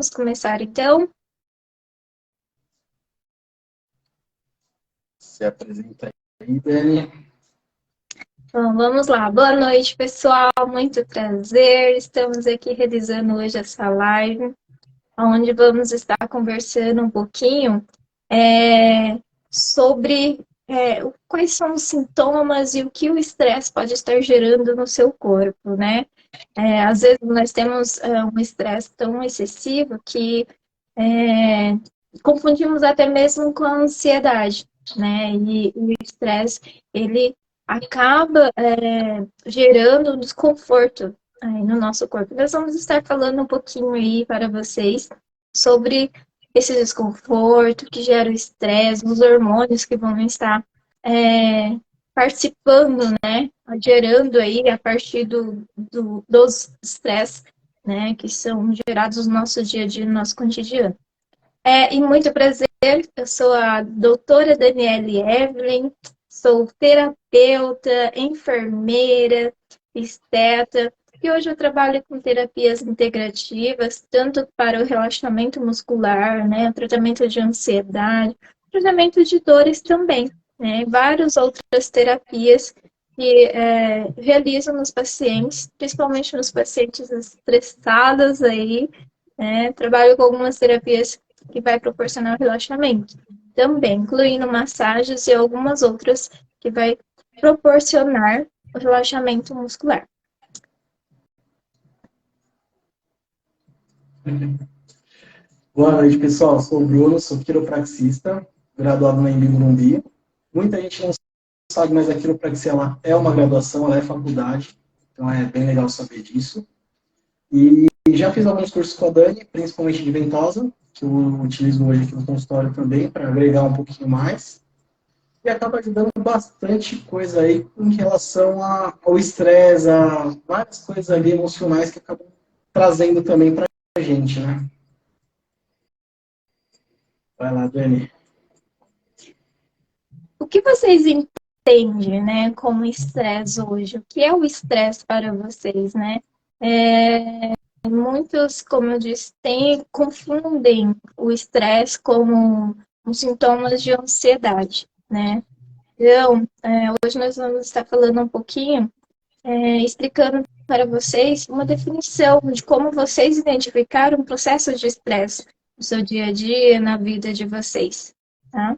Vamos começar então. Se apresenta aí, Dani. Então, vamos lá. Boa noite, pessoal. Muito prazer. Estamos aqui realizando hoje essa live, onde vamos estar conversando um pouquinho sobre quais são os sintomas e o que o estresse pode estar gerando no seu corpo, né? Às vezes nós temos um estresse tão excessivo que é, confundimos até mesmo com a ansiedade, né? E o estresse, ele acaba gerando um desconforto aí no nosso corpo. Nós vamos estar falando um pouquinho aí para vocês sobre esse desconforto que gera o estresse, os hormônios que vão estar é, participando, né? Gerando aí a partir dos estresse, né? Que são gerados no nosso dia a dia, no nosso cotidiano. E muito prazer, eu sou a doutora Daniele Evelyn, sou terapeuta, enfermeira, esteta, e hoje eu trabalho com terapias integrativas, tanto para o relaxamento muscular, né, tratamento de ansiedade, tratamento de dores também, né, várias outras terapias que realizam nos pacientes, principalmente nos pacientes estressados aí, né, trabalho com algumas terapias que vai proporcionar o relaxamento. Também, incluindo massagens e algumas outras que vai proporcionar o relaxamento muscular. Boa noite, pessoal. Sou o Bruno, sou quiropraxista, graduado na Embi Morumbi. Muita gente não sabe, mas a quiropraxia é uma graduação, ela é faculdade, então é bem legal saber disso. E já fiz alguns cursos com a Dani, principalmente de ventosa, que eu utilizo hoje aqui no consultório também, para agregar um pouquinho mais. E acaba ajudando bastante coisa aí em relação ao estresse, a várias coisas ali emocionais que acabam trazendo também para a gente, né? Vai lá, Dani. O que vocês entendem, né, como estresse hoje? O que é o estresse para vocês, né? Muitos, como eu disse, confundem o estresse como um sintomas de ansiedade, né? Então, hoje nós vamos estar falando um pouquinho explicando para vocês uma definição de como vocês identificaram processos de estresse no seu dia a dia, na vida de vocês. Tá?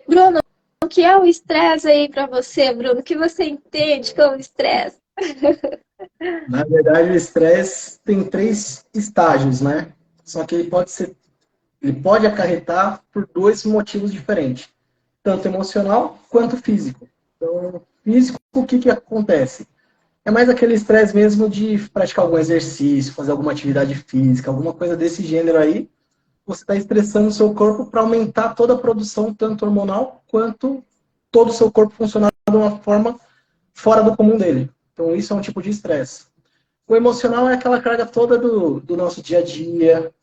Bruno, o que é o estresse aí para você, Bruno? O que você entende como estresse? Na verdade, o estresse tem 3 estágios, né? Só que ele pode acarretar por 2 motivos diferentes, tanto emocional quanto físico. Então, físico, o que acontece? É mais aquele estresse mesmo de praticar algum exercício, fazer alguma atividade física, alguma coisa desse gênero aí. Você está estressando o seu corpo para aumentar toda a produção, tanto hormonal quanto todo o seu corpo funcionar de uma forma fora do comum dele. Então, isso é um tipo de estresse. O emocional é aquela carga toda do nosso dia a dia,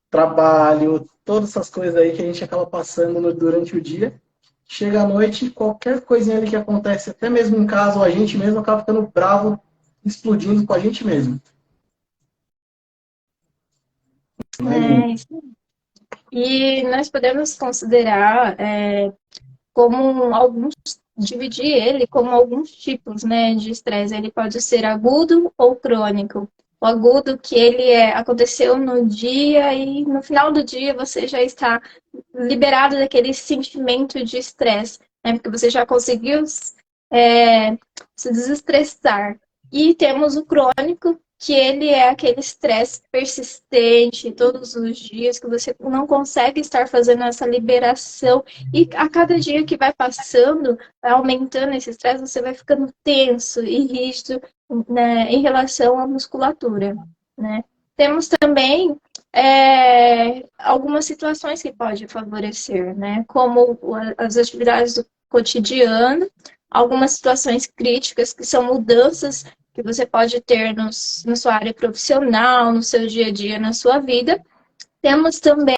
trabalho, todas essas coisas aí que a gente acaba passando durante o dia. Chega à noite, qualquer coisinha ali que acontece, até mesmo em casa, a gente mesmo acaba ficando bravo, explodindo com a gente mesmo. Não é, Bruno? Isso. E nós podemos considerar como alguns, dividir ele como alguns tipos, né, de estresse. Ele pode ser agudo ou crônico. O agudo que aconteceu no dia e no final do dia você já está liberado daquele sentimento de estresse, né, porque você já conseguiu se desestressar. E temos o crônico, que ele é aquele estresse persistente todos os dias, que você não consegue estar fazendo essa liberação. E a cada dia que vai passando, vai aumentando esse estresse, você vai ficando tenso e rígido, né, em relação à musculatura, né? Temos também algumas situações que podem favorecer, né? Como as atividades do cotidiano, algumas situações críticas que são mudanças que você pode ter na sua área profissional, no seu dia a dia, na sua vida. Temos também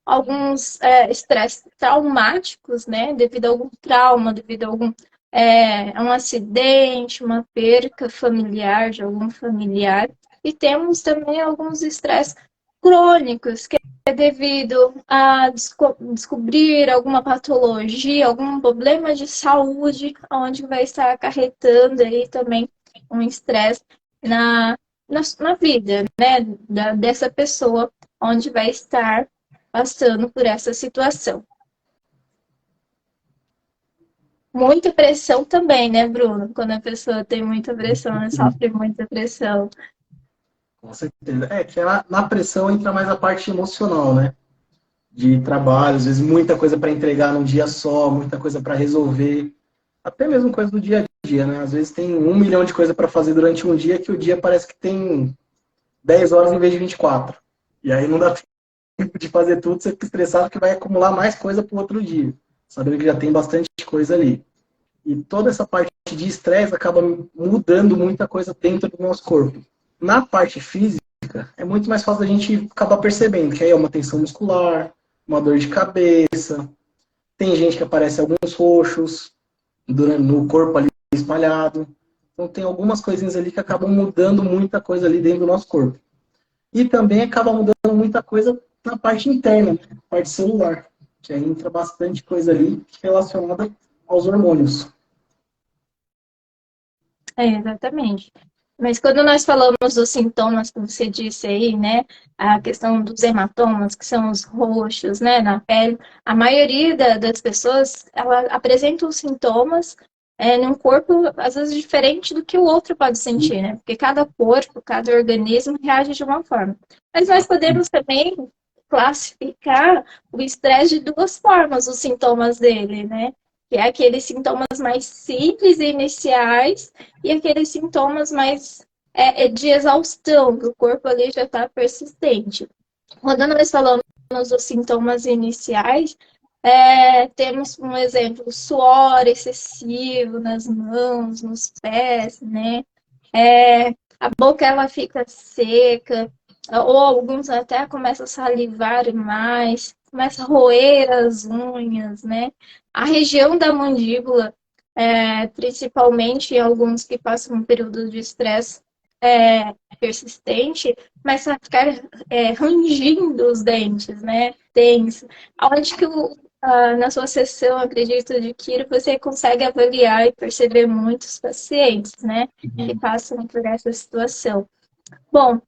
alguns estresses traumáticos, né? Devido a algum trauma, devido a um acidente, uma perca familiar de algum familiar. E temos também alguns estresses crônicos, que é devido a descobrir alguma patologia, algum problema de saúde, onde vai estar acarretando aí também um estresse na vida, né, dessa pessoa, onde vai estar passando por essa situação. Muita pressão também, né, Bruno? Quando a pessoa tem muita pressão, né, sofre muita pressão. Com certeza. É que na pressão entra mais a parte emocional, né? De trabalho, às vezes muita coisa para entregar num dia só, muita coisa para resolver, até mesmo coisa do dia a dia, né? Às vezes tem 1 milhão de coisas para fazer durante um dia que o dia parece que tem 10 horas em vez de 24. E aí não dá tempo de fazer tudo, você fica estressado que vai acumular mais coisa para o outro dia, sabendo que já tem bastante coisa ali. E toda essa parte de estresse acaba mudando muita coisa dentro do nosso corpo. Na parte física, é muito mais fácil a gente acabar percebendo que aí é uma tensão muscular, uma dor de cabeça. Tem gente que aparece alguns roxos no corpo ali espalhado. Então tem algumas coisinhas ali que acabam mudando muita coisa ali dentro do nosso corpo. E também acaba mudando muita coisa na parte interna, né? Na parte celular, que aí entra bastante coisa ali relacionada aos hormônios. Exatamente. Mas quando nós falamos dos sintomas que você disse aí, né, a questão dos hematomas, que são os roxos, né, na pele, a maioria das pessoas, ela apresenta os sintomas num corpo, às vezes, diferente do que o outro pode sentir, né, porque cada corpo, cada organismo reage de uma forma. Mas nós podemos também classificar o estresse de duas formas, os sintomas dele, né, que é aqueles sintomas mais simples e iniciais, e aqueles sintomas mais de exaustão, que o corpo ali já está persistente. Quando nós falamos dos sintomas iniciais, temos um exemplo, suor excessivo nas mãos, nos pés, né? A boca ela fica seca, ou alguns até começam a salivar mais, começa a roer as unhas, né? A região da mandíbula, principalmente alguns que passam um período de estresse persistente, começa a ficar rangindo os dentes, né? Tenso. Onde que na sua sessão, acredito, de Kiro, você consegue avaliar e perceber muitos pacientes, né? Que passam por essa situação. Bom,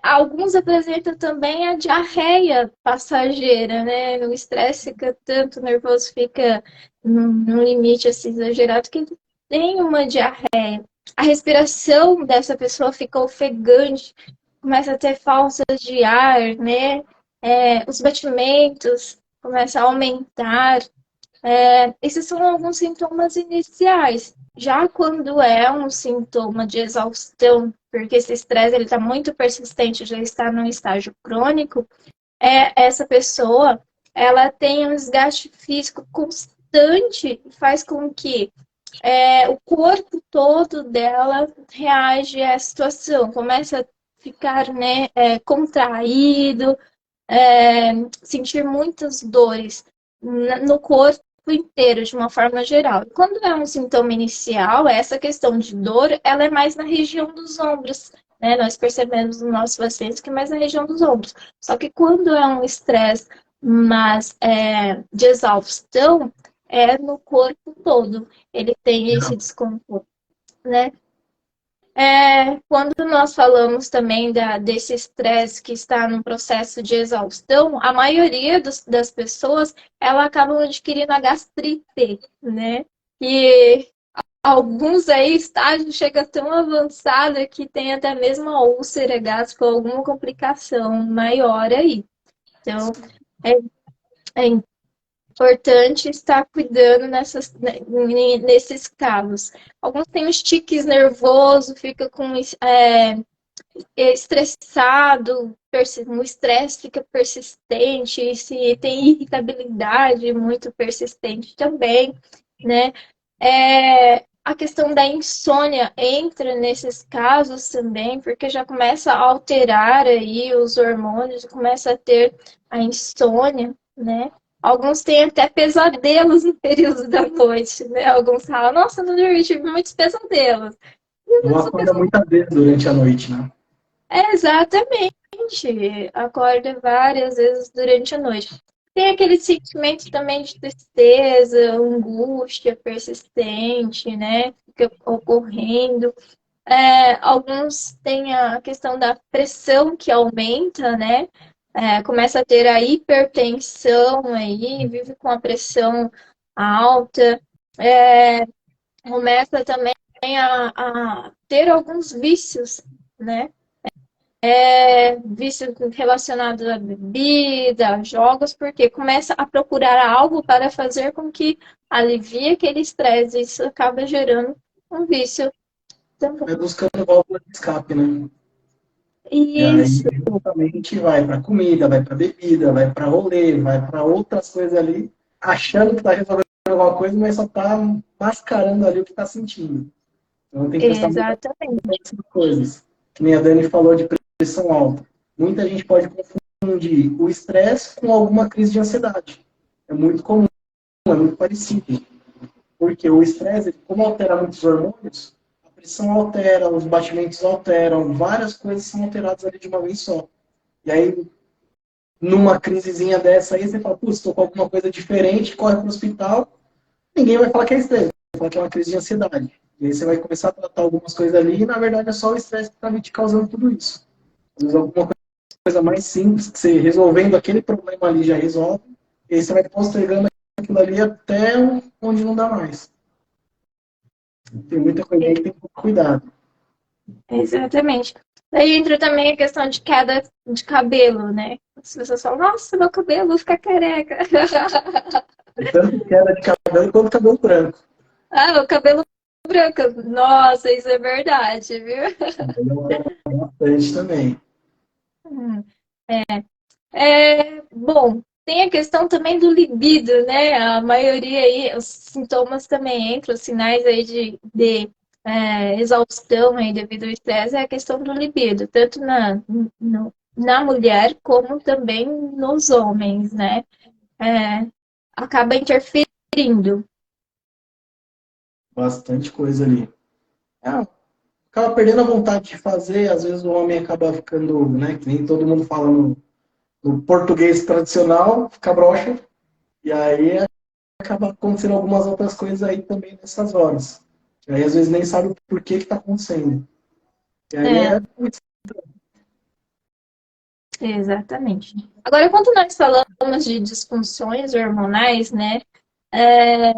alguns apresentam também a diarreia passageira, né? O estresse fica tanto, o nervoso fica num limite assim, exagerado que ele tem uma diarreia. A respiração dessa pessoa fica ofegante, começa a ter faltas de ar, né? Os batimentos começam a aumentar. Esses são alguns sintomas iniciais. Já quando é um sintoma de exaustão, porque esse estresse está muito persistente, já está num estágio crônico, essa pessoa ela tem um desgaste físico constante e faz com que o corpo todo dela reage à situação, começa a ficar, né, contraído, sentir muitas dores no corpo inteiro, de uma forma geral. Quando é um sintoma inicial, essa questão de dor, ela é mais na região dos ombros, né? Nós percebemos nos nossos pacientes que é mais na região dos ombros. Só que quando é um estresse, mas de exaustão, é no corpo todo. Ele tem esse desconforto, né? Quando nós falamos também desse estresse que está no processo de exaustão, a maioria das pessoas, ela acabam adquirindo a gastrite, né? E alguns aí, estágio chega tão avançado que tem até mesmo a úlcera gástrica ou alguma complicação maior aí. Então, é importante estar cuidando nesses casos. Alguns têm os tiques nervosos, fica com estressado, o estresse fica persistente, se tem irritabilidade muito persistente também, né? A questão da insônia entra nesses casos também, porque já começa a alterar aí os hormônios, começa a ter a insônia, né? Alguns têm até pesadelos no período da noite, né? Alguns falam, nossa, não dormi, tive muitos pesadelos. Não acorda muitas vezes durante a noite, né? Exatamente. acorda várias vezes durante a noite. Tem aquele sentimento também de tristeza, angústia persistente, né? Fica ocorrendo. Alguns têm a questão da pressão que aumenta, né? Começa a ter a hipertensão aí, vive com a pressão alta. Começa também a ter alguns vícios, né? Vícios relacionados à bebida, a jogos, porque começa a procurar algo para fazer com que alivie aquele estresse. Isso acaba gerando um vício também. Vai buscando válvula de escape, né? E aí, Isso, justamente, vai para comida, vai para bebida, vai para rolê, vai para outras coisas ali, achando que está resolvendo alguma coisa, mas só está mascarando ali o que está sentindo. Então tem que prestar muita atenção exatamente. nessas coisas. Que nem a Dani falou de pressão alta. Muita gente pode confundir o estresse com alguma crise de ansiedade. É muito comum, é muito parecido. Porque o estresse, como altera muitos hormônios, a pressão altera, os batimentos alteram, várias coisas são alteradas ali de uma vez só. E aí, numa crisezinha dessa aí, você fala, putz, estou com alguma coisa diferente, corre para o hospital, ninguém vai falar que é estresse, vai falar que é uma crise de ansiedade. E aí você vai começar a tratar algumas coisas ali e, na verdade, é só o estresse que está te causando tudo isso. Às vezes, alguma coisa mais simples, que você resolvendo aquele problema ali já resolve, e aí você vai postergando aquilo ali até onde não dá mais. Tem muita coisa aí que tem que ter cuidado. Exatamente. Daí entra também a questão de queda de cabelo, né? As pessoas falam, nossa, meu cabelo fica careca. Tanto queda de cabelo quanto cabelo branco. Ah, o cabelo branco. Nossa, isso é verdade, viu? Bastante também. Hum. Bom, tem a questão também do libido, né? A maioria aí, os sintomas também entram, os sinais aí de exaustão aí devido ao estresse, é a questão do libido, tanto na mulher como também nos homens, né? É, acaba interferindo. Bastante coisa ali. Ah, acaba perdendo a vontade de fazer, às vezes o homem acaba ficando, né, que nem todo mundo fala no português tradicional, fica broxa, e aí acaba acontecendo algumas outras coisas aí também nessas horas. E aí às vezes nem sabe o porquê que está acontecendo. E aí É, é muito exatamente. Agora, quando nós falamos de disfunções hormonais, né? É,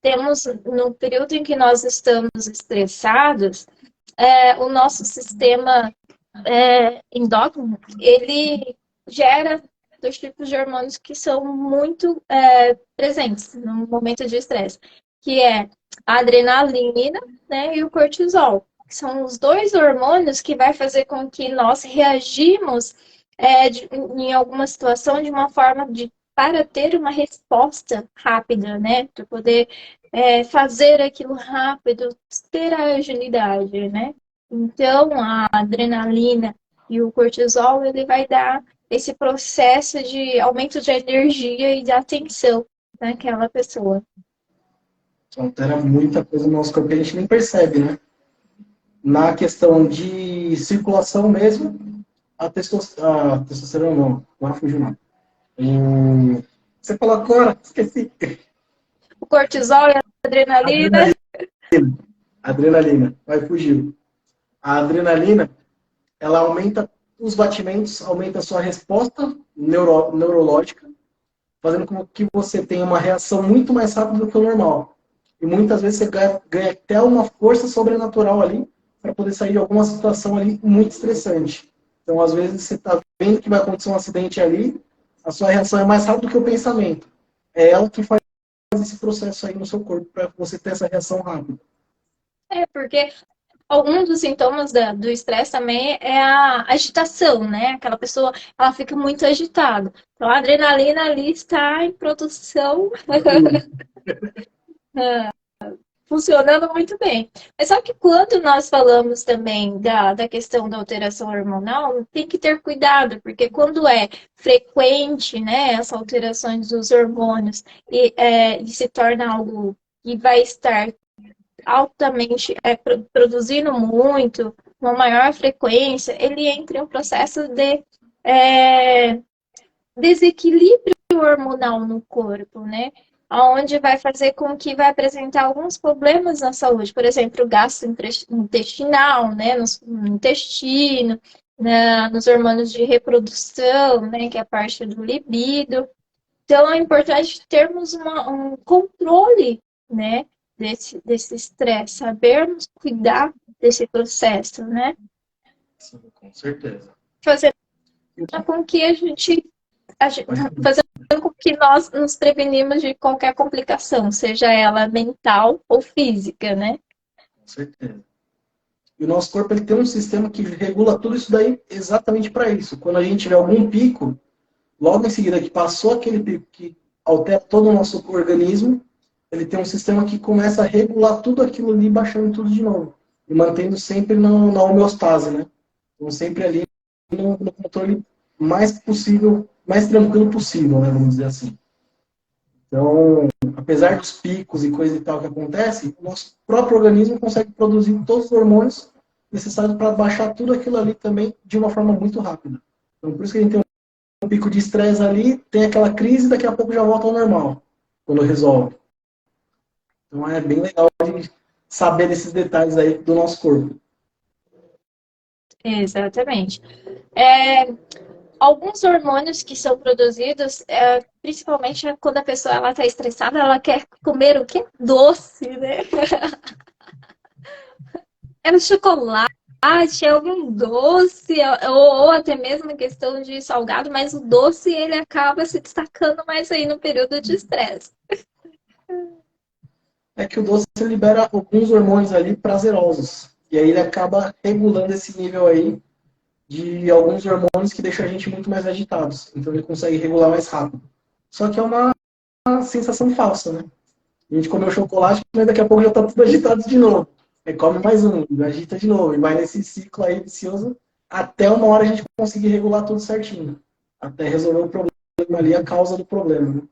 temos, no período em que nós estamos estressados, o nosso sistema endócrino, ele gera dois tipos de hormônios que são muito presentes no momento de estresse, que é a adrenalina, né, e o cortisol. Que são os dois hormônios que vai fazer com que nós reagimos em alguma situação de uma forma para ter uma resposta rápida, né, para poder fazer aquilo rápido, ter a agilidade, né? Então, a adrenalina e o cortisol, ele vai dar esse processo de aumento de energia e de atenção naquela pessoa. altera muita coisa no nosso corpo que a gente nem percebe, né? Na questão de circulação mesmo, a testosterona não, agora fugiu não. Você falou agora, esqueci. O cortisol e a adrenalina, Adrenalina, adrenalina, vai fugiu. A adrenalina, ela aumenta os batimentos, aumenta a sua resposta neurológica, fazendo com que você tenha uma reação muito mais rápida do que o normal. E muitas vezes você ganha até uma força sobrenatural ali para poder sair de alguma situação ali muito estressante. Então, às vezes, você está vendo que vai acontecer um acidente ali, a sua reação é mais rápida do que o pensamento. É ela que faz esse processo aí no seu corpo para você ter essa reação rápida. porque algum dos sintomas do estresse também é a agitação, né? Aquela pessoa, ela fica muito agitada. Então, a adrenalina ali está em produção, funcionando muito bem. Mas só que quando nós falamos também da questão da alteração hormonal, tem que ter cuidado, porque quando é frequente, né, essas alterações dos hormônios e se torna algo que vai estar altamente produzindo muito, uma maior frequência, ele entra em um processo de desequilíbrio hormonal no corpo, né? Onde vai fazer com que vai apresentar alguns problemas na saúde, por exemplo, o gasto intestinal, né? No intestino, nos hormônios de reprodução, né? Que é a parte do libido. Então, é importante termos um controle, né? Desse estresse, sabermos cuidar desse processo, né? Sim, com certeza. Fazendo com que fazendo com que nós nos prevenimos de qualquer complicação, seja ela mental ou física, né? Com certeza. E o nosso corpo ele tem um sistema que regula tudo isso daí exatamente para isso. Quando a gente tiver algum pico, logo em seguida que passou aquele pico que altera todo o nosso organismo, ele tem um sistema que começa a regular tudo aquilo ali, baixando tudo de novo. E mantendo sempre na homeostase, né? Então sempre ali no controle mais possível, mais tranquilo possível, né? Vamos dizer assim. Então, apesar dos picos e coisa e tal que acontece, o nosso próprio organismo consegue produzir todos os hormônios necessários para baixar tudo aquilo ali também de uma forma muito rápida. Então, por isso que a gente tem um pico de estresse ali, tem aquela crise e daqui a pouco já volta ao normal, quando resolve. Então, é bem legal de saber desses detalhes aí do nosso corpo. Exatamente. Alguns hormônios que são produzidos, principalmente quando a pessoa está estressada, ela quer comer o quê? Doce, né? É o chocolate, é algum doce, ou até mesmo questão de salgado, mas o doce ele acaba se destacando mais aí no período de estresse. É que o doce libera alguns hormônios ali prazerosos. E aí ele acaba regulando esse nível aí de alguns hormônios que deixam a gente muito mais agitados. Então ele consegue regular mais rápido. Só que é uma sensação falsa, né? A gente comeu chocolate, mas daqui a pouco já está tudo agitado de novo. Aí come mais um, agita de novo. E vai nesse ciclo aí vicioso até uma hora a gente conseguir regular tudo certinho. Até resolver o problema ali, a causa do problema. Né?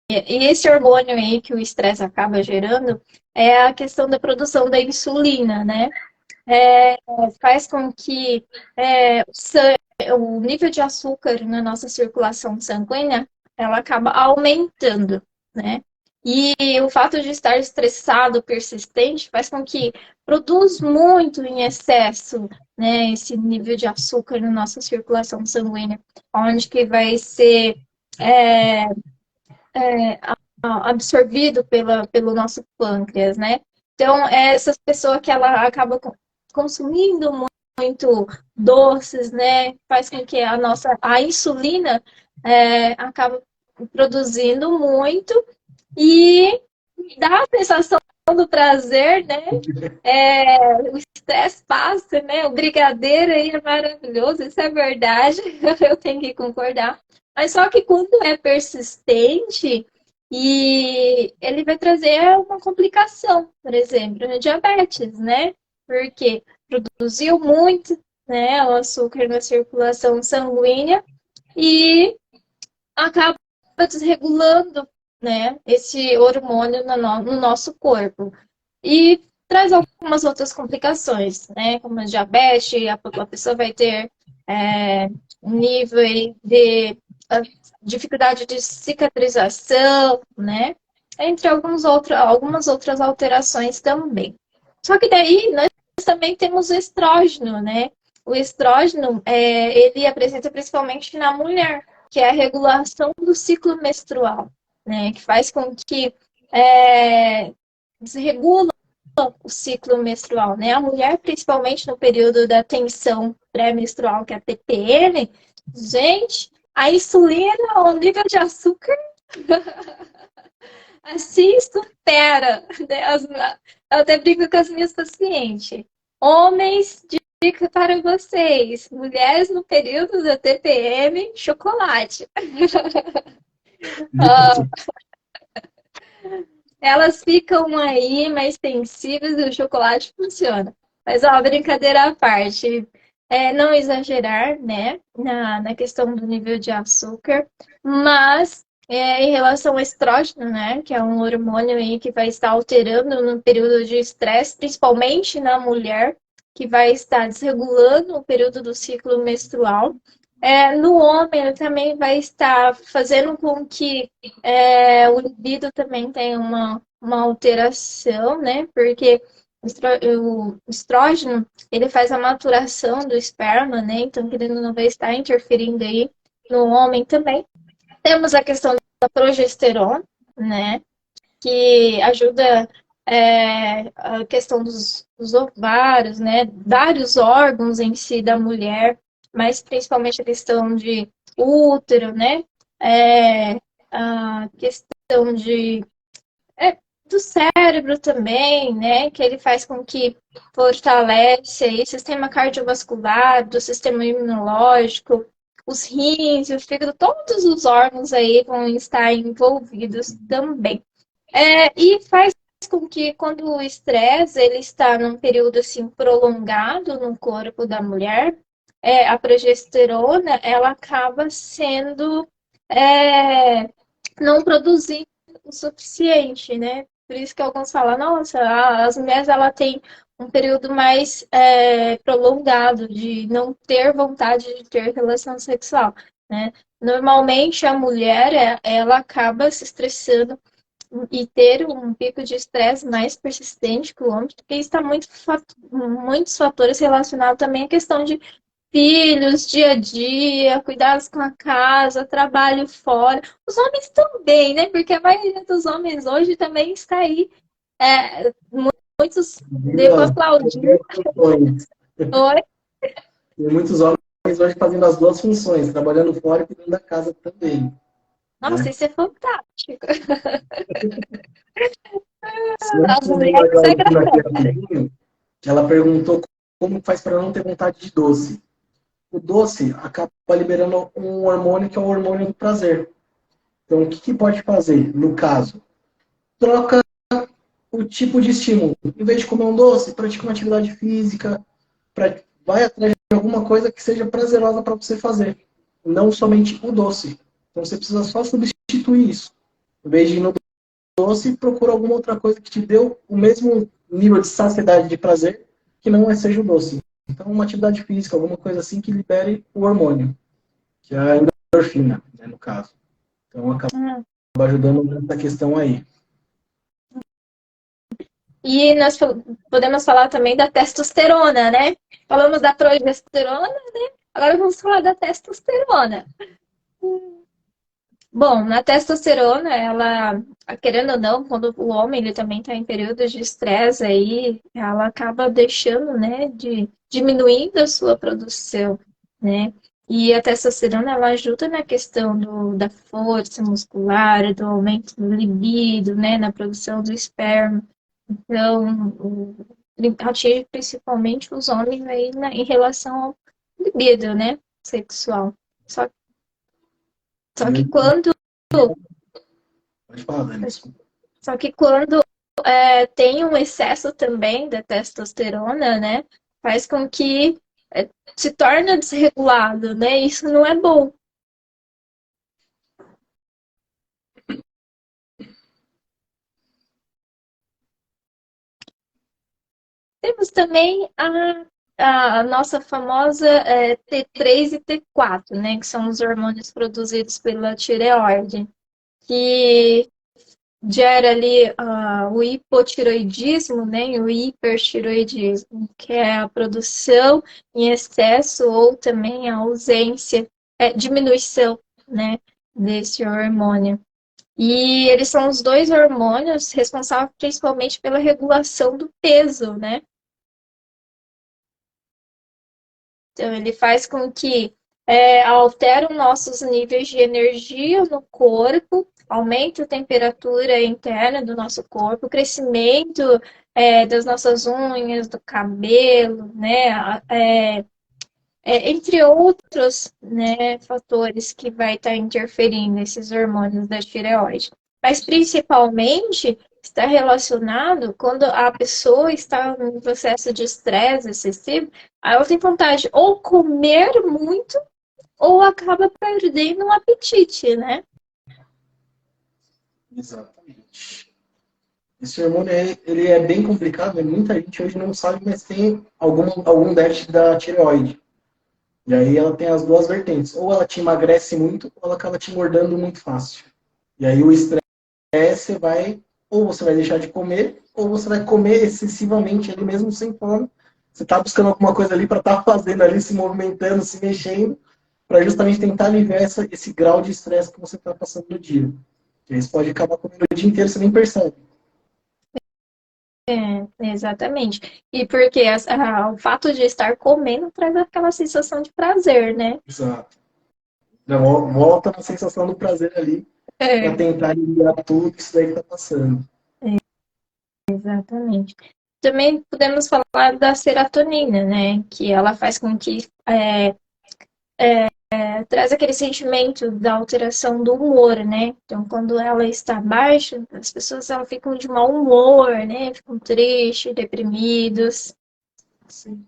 E esse hormônio aí que o estresse acaba gerando é a questão da produção da insulina, né? Faz com que o nível de açúcar na nossa circulação sanguínea ela acaba aumentando, né? E o fato de estar estressado, persistente, faz com que produz muito em excesso, né, esse nível de açúcar na nossa circulação sanguínea, onde que vai ser é, absorvido pelo nosso pâncreas, né? Então, essas pessoas que ela acaba consumindo muito doces, né? Faz com que a insulina acaba produzindo muito e dá a sensação do prazer, né? O estresse passa, né? O brigadeiro aí é maravilhoso, isso é verdade, eu tenho que concordar. Mas só que quando é persistente e ele vai trazer uma complicação, por exemplo, no diabetes, né? Porque produziu muito, né, o açúcar na circulação sanguínea e acaba desregulando, né, esse hormônio no nosso corpo. E traz algumas outras complicações, né, como a diabetes, a pessoa vai ter um nível de dificuldade de cicatrização, né, entre algumas outras alterações também. Só que daí nós também temos o estrógeno, né? O estrógeno, ele apresenta principalmente na mulher, que é a regulação do ciclo menstrual, né? Que faz com que desregula o ciclo menstrual, né? A mulher, principalmente no período da tensão pré-menstrual, que é a TPM, gente, a insulina, o nível de açúcar assim supera. Né? Eu até brinco com as minhas pacientes. Homens, dica para vocês. Mulheres no período da TPM, chocolate. Elas ficam aí mais sensíveis e o chocolate funciona. Mas, ó, brincadeira à parte. Não exagerar, né, na questão do nível de açúcar, mas em relação ao estrógeno, né, que é um hormônio aí que vai estar alterando no período de estresse, principalmente na mulher, que vai estar desregulando o período do ciclo menstrual. No homem, ele também vai estar fazendo com que o libido também tenha uma alteração, né? Porque o estrógeno, ele faz a maturação do esperma, né? Então, querendo ou não, vai estar interferindo aí no homem também. Temos a questão da progesterona, né? Que ajuda a questão dos ovários, né? Vários órgãos em si da mulher, mas principalmente a questão de útero, né? A questão do cérebro também, né? Que ele faz com que fortalece aí o sistema cardiovascular, do sistema imunológico, os rins, o fígado, todos os órgãos aí vão estar envolvidos também. E faz com que quando o estresse ele está num período assim prolongado no corpo da mulher, a progesterona ela acaba sendo não produzindo o suficiente, né? Por isso que alguns falam, nossa, as mulheres ela tem um período mais prolongado de não ter vontade de ter relação sexual, né? Normalmente a mulher ela acaba se estressando e ter um pico de estresse mais persistente que o homem, porque está muitos fatores relacionados também à questão de filhos, dia a dia, cuidados com a casa, trabalho fora. Os homens também, né? Porque a maioria dos homens hoje também está aí. Muitos devo Viva, aplaudir. funções. Oi? Tem muitos homens hoje fazendo as duas funções, trabalhando fora e cuidando da casa também. Nossa, Né? isso é fantástico. Se eu As responder a mulheres Claudina aqui agradecem. rapidinho, ela perguntou como faz para não ter vontade de doce. O doce acaba liberando um hormônio que é o hormônio do prazer. Então, o que, que pode fazer no caso? Troca o tipo de estímulo. Em vez de comer um doce, pratica uma atividade física, vai atrás de alguma coisa que seja prazerosa para você fazer. Não somente o doce. Então, você precisa só substituir isso. Em vez de ir no doce, procura alguma outra coisa que te deu o mesmo nível de saciedade de prazer, que não seja o doce. Então, uma atividade física, alguma coisa assim que libere o hormônio, que é a endorfina, né, no caso. Então, acaba ajudando nessa questão aí. E nós podemos falar também da testosterona, né? Falamos da progesterona, né? Agora vamos falar da testosterona. Bom, na testosterona, ela, querendo ou não, quando o homem ele também está em períodos de estresse aí, ela acaba deixando, né, de diminuindo a sua produção, né? E a testosterona ela ajuda na questão da força muscular, do aumento do libido, né, na produção do esperma. Então, atinge principalmente os homens aí em relação ao libido, né, sexual. Só, só que quando Pode falar, Dani, desculpa. Só que quando tem um excesso também da testosterona, né, faz com que se torne desregulado, né? Isso não é bom. Temos também a nossa famosa T3 e T4, né, que são os hormônios produzidos pela tireoide, que gera ali o hipotiroidismo, né, e o hipertiroidismo, que é a produção em excesso ou também a ausência, diminuição, né, desse hormônio. E eles são os dois hormônios responsáveis principalmente pela regulação do peso, né? Então, ele faz com que altera os nossos níveis de energia no corpo, aumenta a temperatura interna do nosso corpo, o crescimento das nossas unhas, do cabelo, né? Entre outros, né, fatores que vai estar interferindo nesses hormônios da tireoide. Mas principalmente está relacionado quando a pessoa está em um processo de estresse excessivo, aí ela tem vontade de ou comer muito ou acaba perdendo o apetite, né? Exatamente. Esse hormônio ele é bem complicado, né? Muita gente hoje não sabe, mas tem algum déficit da tireoide. E aí ela tem as duas vertentes. Ou ela te emagrece muito, ou ela acaba te engordando muito fácil. E aí o estresse você vai, ou você vai deixar de comer, ou você vai comer excessivamente ali mesmo sem fome. Você está buscando alguma coisa ali para estar fazendo ali, se movimentando, se mexendo, para justamente tentar aliviar esse grau de estresse que você está passando no dia. E aí você pode acabar comendo o dia inteiro, você nem percebe. É, exatamente. E porque o fato de estar comendo traz aquela sensação de prazer, né? Exato. Então, volta na sensação do prazer ali, para É, tentar aliviar tudo isso daí que está passando. exatamente. Também podemos falar da serotonina, né? Que ela faz com que traz aquele sentimento da alteração do humor, né? Então, quando ela está baixa, as pessoas elas ficam de mau humor, né? Ficam tristes, deprimidos. Sim.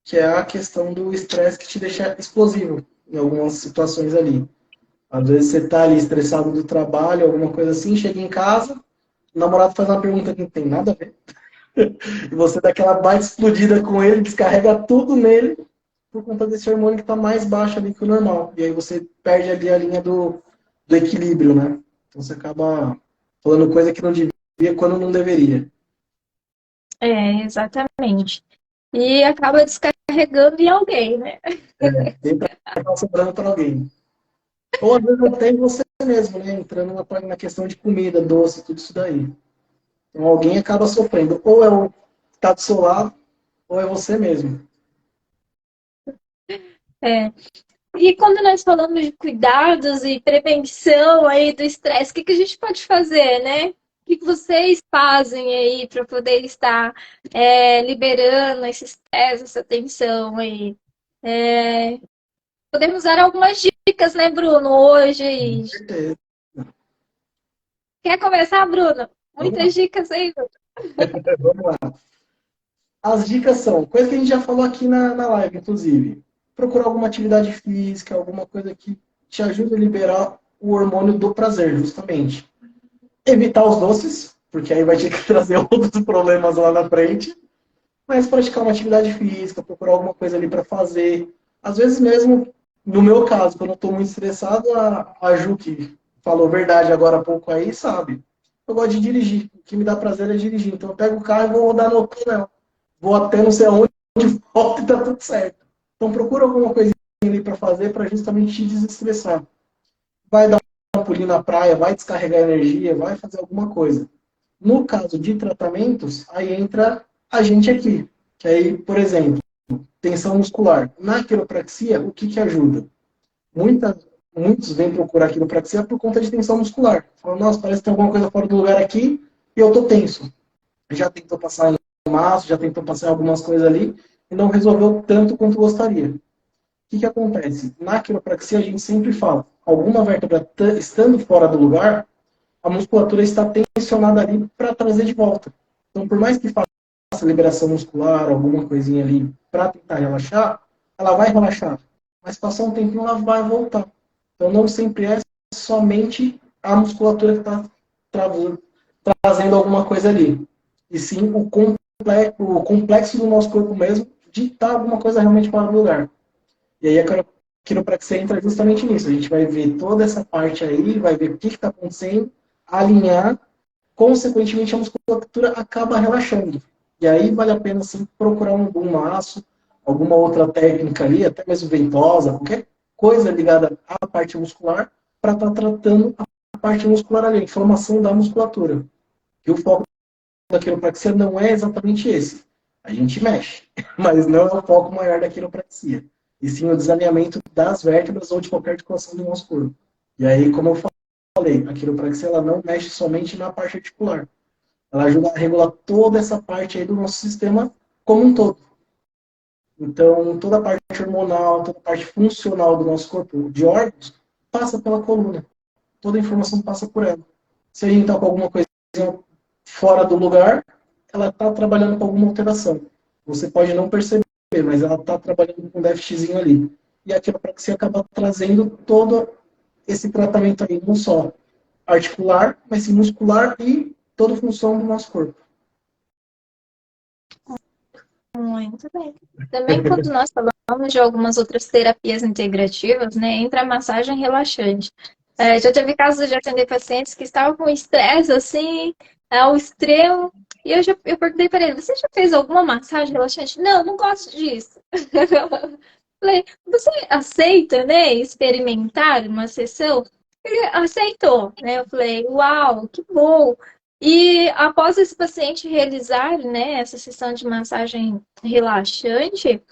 Que é a questão do estresse que te deixa explosivo em algumas situações ali. Às vezes você tá ali estressado do trabalho, alguma coisa assim, chega em casa, o namorado faz uma pergunta que não tem nada a ver, e você dá aquela baita explodida com ele, descarrega tudo nele, por conta desse hormônio que está mais baixo ali que o normal. E aí você perde ali a linha do equilíbrio, né? Então você acaba falando coisa que não devia quando não deveria. É, exatamente. E acaba descarregando em alguém, né? Sempre acaba sobrando para alguém. Ou às vezes até em você mesmo, né? Entrando na questão de comida, doce, tudo isso daí. Então alguém acaba sofrendo. Ou é o que está do seu lado, ou é você mesmo. É. E quando nós falamos de cuidados e prevenção aí do estresse, o que a gente pode fazer, né? O que vocês fazem aí para poder estar liberando esse estresse, essa tensão aí? É, podemos dar algumas dicas, né, Bruno, Com hoje. certeza. Quer começar, Bruno? Vamos Muitas lá. dicas aí, Bruno. Vamos lá. As dicas são, coisa que a gente já falou aqui na live, inclusive. Procurar alguma atividade física, alguma coisa que te ajude a liberar o hormônio do prazer, justamente. Evitar os doces, porque aí vai ter que trazer outros problemas lá na frente. Mas praticar uma atividade física, procurar alguma coisa ali para fazer. Às vezes mesmo, no meu caso, quando eu estou muito estressado, a Ju, que falou verdade agora há pouco aí, sabe? Eu gosto de dirigir. O que me dá prazer é dirigir. Então eu pego o carro e vou rodar no túnel. Vou até não sei aonde, volta e tá tudo certo. Então procura alguma coisinha ali para fazer para justamente te desestressar. Vai dar um pulinho na praia, vai descarregar energia, vai fazer alguma coisa. No caso de tratamentos, aí entra a gente aqui. Que aí, por exemplo, tensão muscular. Na quiropraxia, o que ajuda? Muitos vêm procurar quiropraxia por conta de tensão muscular. Falam, nossa, parece que tem alguma coisa fora do lugar aqui e eu tô tenso. Já tentou passar em maço, já tentou passar em algumas coisas ali e não resolveu tanto quanto gostaria. O que acontece? Na quiropraxia, a gente sempre fala, alguma vértebra estando fora do lugar, a musculatura está tensionada ali para trazer de volta. Então, por mais que faça liberação muscular, alguma coisinha ali para tentar relaxar, ela vai relaxar. Mas passar um tempinho, ela vai voltar. Então, não sempre é somente a musculatura que está trazendo alguma coisa ali. E sim o complexo do nosso corpo mesmo de estar alguma coisa realmente fora do lugar. E aí a quiropraxia entra justamente nisso. A gente vai ver toda essa parte aí, vai ver o que está acontecendo, alinhar, consequentemente a musculatura acaba relaxando. E aí vale a pena sim procurar algum maço, alguma outra técnica ali, até mesmo ventosa, qualquer coisa ligada à parte muscular, para estar tratando a parte muscular ali, a inflamação da musculatura. E o foco da quiropraxia não é exatamente esse. A gente mexe, mas não é o foco maior da quiropraxia. E sim o desalinhamento das vértebras ou de qualquer articulação do nosso corpo. E aí, como eu falei, a quiropraxia ela não mexe somente na parte articular. Ela ajuda a regular toda essa parte aí do nosso sistema como um todo. Então, toda a parte hormonal, toda a parte funcional do nosso corpo, de órgãos, passa pela coluna. Toda a informação passa por ela. Se a gente está com alguma coisa fora do lugar, ela está trabalhando com alguma alteração. Você pode não perceber, mas ela está trabalhando com um déficitzinho ali. E aquilo para que você acaba trazendo todo esse tratamento aí, não só articular, mas sim muscular e toda a função do nosso corpo. Muito bem. Também quando nós falamos de algumas outras terapias integrativas, né, entra a massagem relaxante. Já teve casos de atender pacientes que estavam com estresse, assim, ao extremo, e eu perguntei para ele, você já fez alguma massagem relaxante? Não, não gosto disso. Falei, você aceita, né, experimentar uma sessão? Ele aceitou, né? Eu falei, uau, que bom! E após esse paciente realizar, né, essa sessão de massagem relaxante,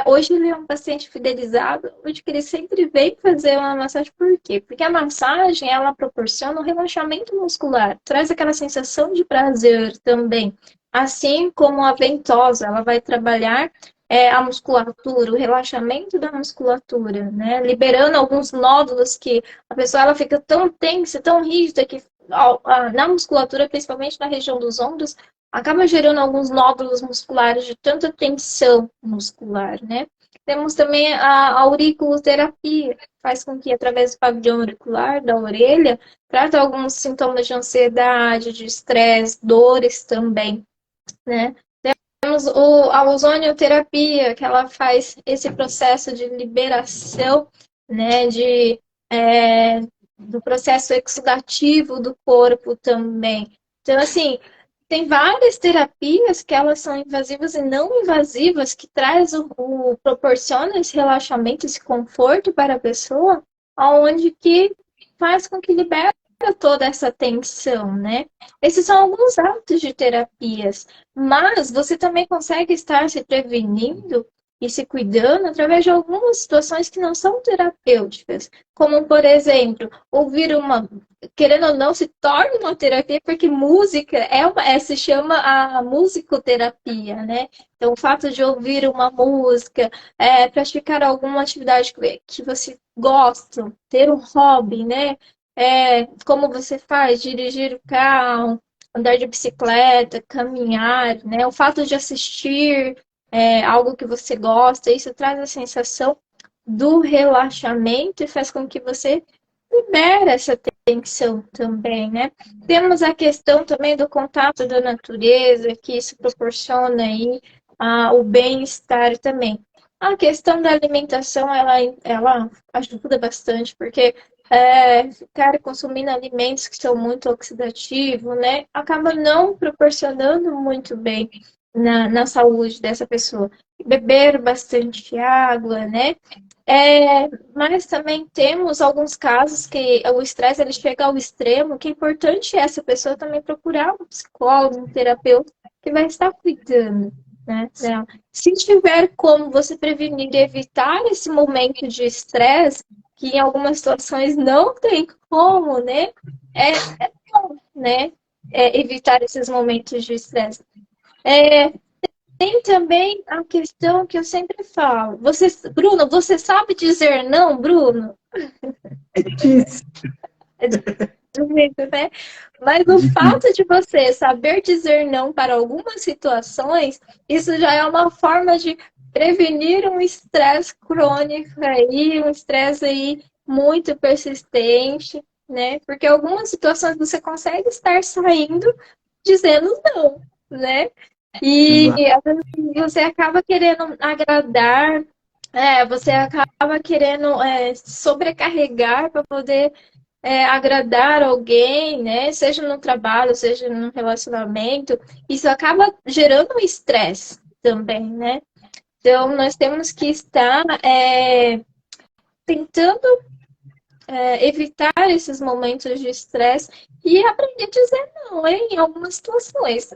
hoje ele é um paciente fidelizado, onde que ele sempre vem fazer uma massagem. Por quê? Porque a massagem, ela proporciona um relaxamento muscular, traz aquela sensação de prazer também. Assim como a ventosa, ela vai trabalhar a musculatura, o relaxamento da musculatura, né? Liberando alguns nódulos que a pessoa ela fica tão tensa, tão rígida que na musculatura, principalmente na região dos ombros, acaba gerando alguns nódulos musculares de tanta tensão muscular, né? Temos também a auriculoterapia, que faz com que, através do pavilhão auricular da orelha, trata alguns sintomas de ansiedade, de estresse, dores também, né? Temos a ozonioterapia, que ela faz esse processo de liberação, né, do processo exudativo do corpo também. Então, assim, tem várias terapias que elas são invasivas e não invasivas, que traz proporciona esse relaxamento, esse conforto para a pessoa, aonde que faz com que libere toda essa tensão, né? Esses são alguns hábitos de terapias, mas você também consegue estar se prevenindo e se cuidando através de algumas situações que não são terapêuticas, como, por exemplo, ouvir querendo ou não, se torna uma terapia, porque música se chama a musicoterapia, né? Então, o fato de ouvir uma música, praticar alguma atividade que você gosta, ter um hobby, né? Como você faz, dirigir o carro, andar de bicicleta, caminhar, né? O fato de assistir algo que você gosta, isso traz a sensação do relaxamento e faz com que você libere essa tensão também, né? Temos a questão também do contato da natureza, que isso proporciona aí o bem-estar também. A questão da alimentação, ela ajuda bastante, porque ficar consumindo alimentos que são muito oxidativos, né, acaba não proporcionando muito bem na saúde dessa pessoa. Beber bastante água, né? Mas também temos alguns casos que o estresse ele chega ao extremo, que é importante essa pessoa também procurar um psicólogo, um terapeuta que vai estar cuidando, né, dela. Se tiver como você prevenir e evitar esse momento de estresse, que em algumas situações não tem como, né? É bom, né? Evitar esses momentos de estresse. Tem também a questão que eu sempre falo. Bruno, você sabe dizer não, Bruno? É difícil. É difícil, né? Mas o fato de você saber dizer não para algumas situações, isso já é uma forma de prevenir um estresse crônico aí, um estresse aí muito persistente, né? Porque algumas situações você consegue estar saindo dizendo não, né? E Exato. às vezes você acaba querendo agradar, você acaba querendo sobrecarregar para poder agradar alguém, né? Seja no trabalho, seja no relacionamento. Isso acaba gerando um estresse também, né? Então, nós temos que estar tentando evitar esses momentos de estresse e aprender a dizer não, em algumas situações.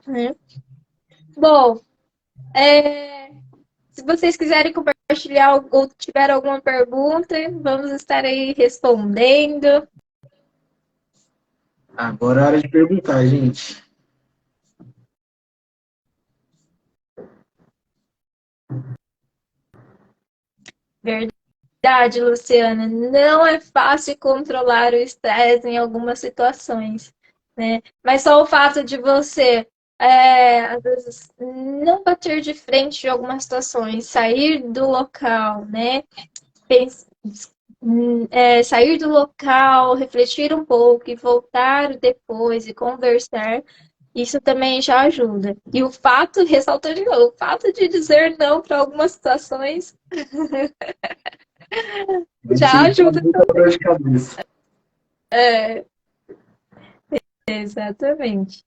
Né? Bom, se vocês quiserem compartilhar ou tiver alguma pergunta, vamos estar aí respondendo. Agora é a hora de perguntar, gente. Verdade, Luciana. Não é fácil controlar o estresse em algumas situações, né? Mas só o fato de você, às vezes, não bater de frente em algumas situações, sair do local, né? Pens- Sair do local, refletir um pouco e voltar depois e conversar. Isso também já ajuda. E o fato, ressaltando de novo, o fato de dizer não para algumas situações Vai te já evitar ajuda muita dor também. de cabeça. É, exatamente.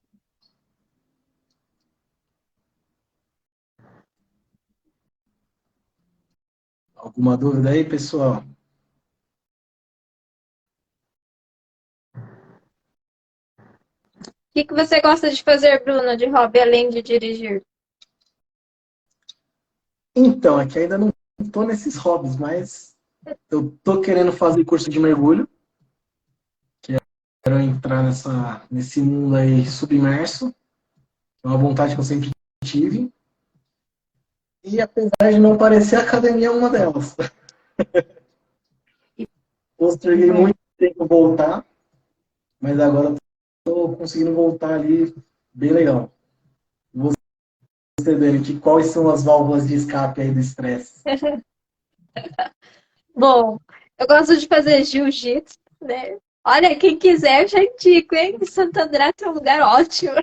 Alguma dúvida aí, pessoal? O que que você gosta de fazer, Bruno, de hobby, além de dirigir? Então, aqui ainda não estou nesses hobbies, mas eu tô querendo fazer curso de mergulho. Quero entrar nesse mundo aí submerso. É uma vontade que eu sempre tive. E apesar de não parecer, a academia é uma delas. Que Posterguei bom. muito tempo voltar, mas agora estou conseguindo voltar ali bem legal. Você dele, que quais são as válvulas de escape aí do estresse? Bom, eu gosto de fazer jiu-jitsu, né? Olha, quem quiser, eu já indico, hein? Santo André é um lugar ótimo.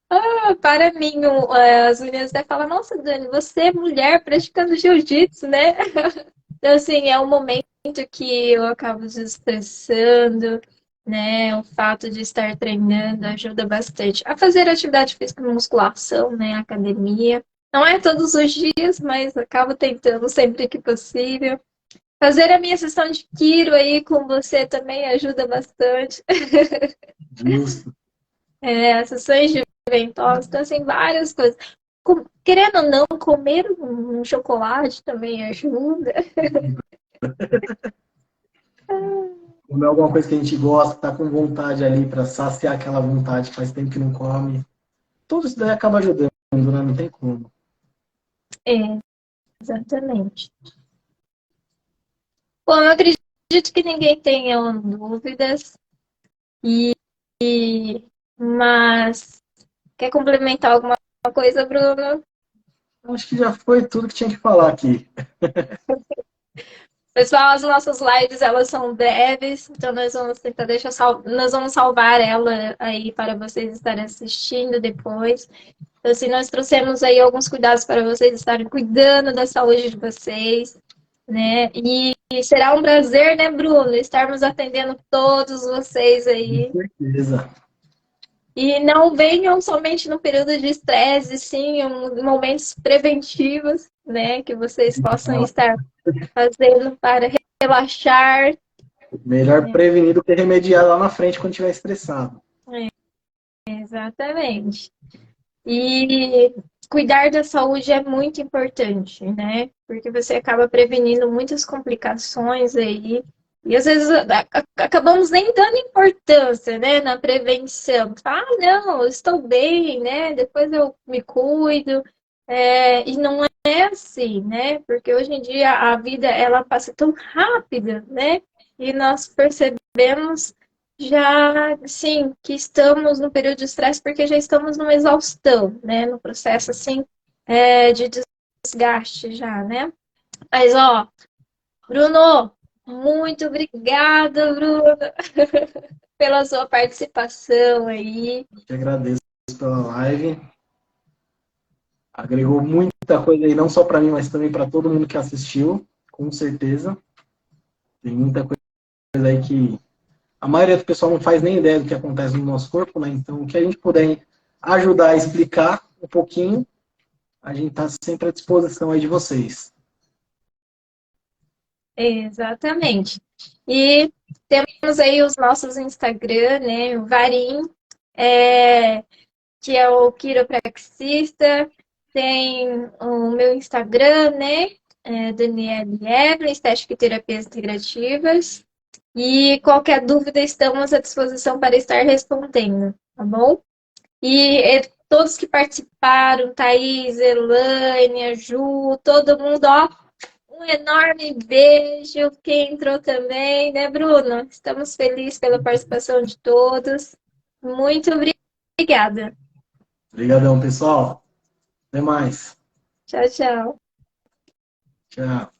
Ah, para mim, as meninas até falam, nossa, Dani, você é mulher praticando jiu-jitsu, né? Então, assim, é um momento que eu acabo desestressando, né? O fato de estar treinando ajuda bastante a fazer atividade física e musculação, né? Academia. Não é todos os dias, mas acabo tentando sempre que possível. Fazer a minha sessão de tiro aí com você também ajuda bastante. Justo. As sessões de ventosa, então, assim, várias coisas. Querendo ou não, comer um chocolate também ajuda. Comer alguma coisa que a gente gosta, tá com vontade ali para saciar aquela vontade que faz tempo que não come. Tudo isso daí acaba ajudando, né? Não tem como. É, exatamente. Bom, eu acredito que ninguém tenha dúvidas, e, mas quer complementar alguma coisa, Bruno? Acho que já foi tudo que tinha que falar aqui. Pessoal, as nossas lives elas são breves, então nós vamos tentar nós vamos salvar ela aí para vocês estarem assistindo depois. Então, assim, nós trouxemos aí alguns cuidados para vocês estarem cuidando da saúde de vocês, né? E será um prazer, né, Bruno, estarmos atendendo todos vocês Com aí. certeza. E não venham somente no período de estresse, sim, em momentos preventivos, né, que vocês possam Ó, estar fazendo para relaxar. melhor prevenir do que remediar lá na frente quando estiver estressado. Exatamente. E cuidar da saúde é muito importante, né? Porque você acaba prevenindo muitas complicações aí. E às vezes acabamos nem dando importância, né, na prevenção. Ah, não, eu estou bem, né? Depois eu me cuido. E não é assim, né? Porque hoje em dia a vida ela passa tão rápida, né? E nós percebemos já, sim, que estamos no período de estresse porque já estamos numa exaustão, né? No processo, assim, de desgaste já, né? Mas, ó, Bruno, muito obrigada, Bruno, pela sua participação aí. Eu que agradeço pela live. Agregou muita coisa aí, não só para mim, mas também para todo mundo que assistiu, com certeza. Tem muita coisa aí que a maioria do pessoal não faz nem ideia do que acontece no nosso corpo, né? Então, o que a gente puder ajudar a explicar um pouquinho, a gente está sempre à disposição aí de vocês. Exatamente. E temos aí os nossos Instagram, né? O Varim, é, que é o quiropraxista. Tem o meu Instagram, né? Daniele Evelyn, Estética e Terapias Integrativas. E qualquer dúvida, estamos à disposição para estar respondendo, tá bom? E todos que participaram, Thaís, Elaine, a Ju, todo mundo, ó, um enorme beijo. Quem entrou também, né, Bruno? Estamos felizes pela participação de todos. Muito obrigada. Obrigadão, pessoal. Até mais. Tchau, tchau. Tchau.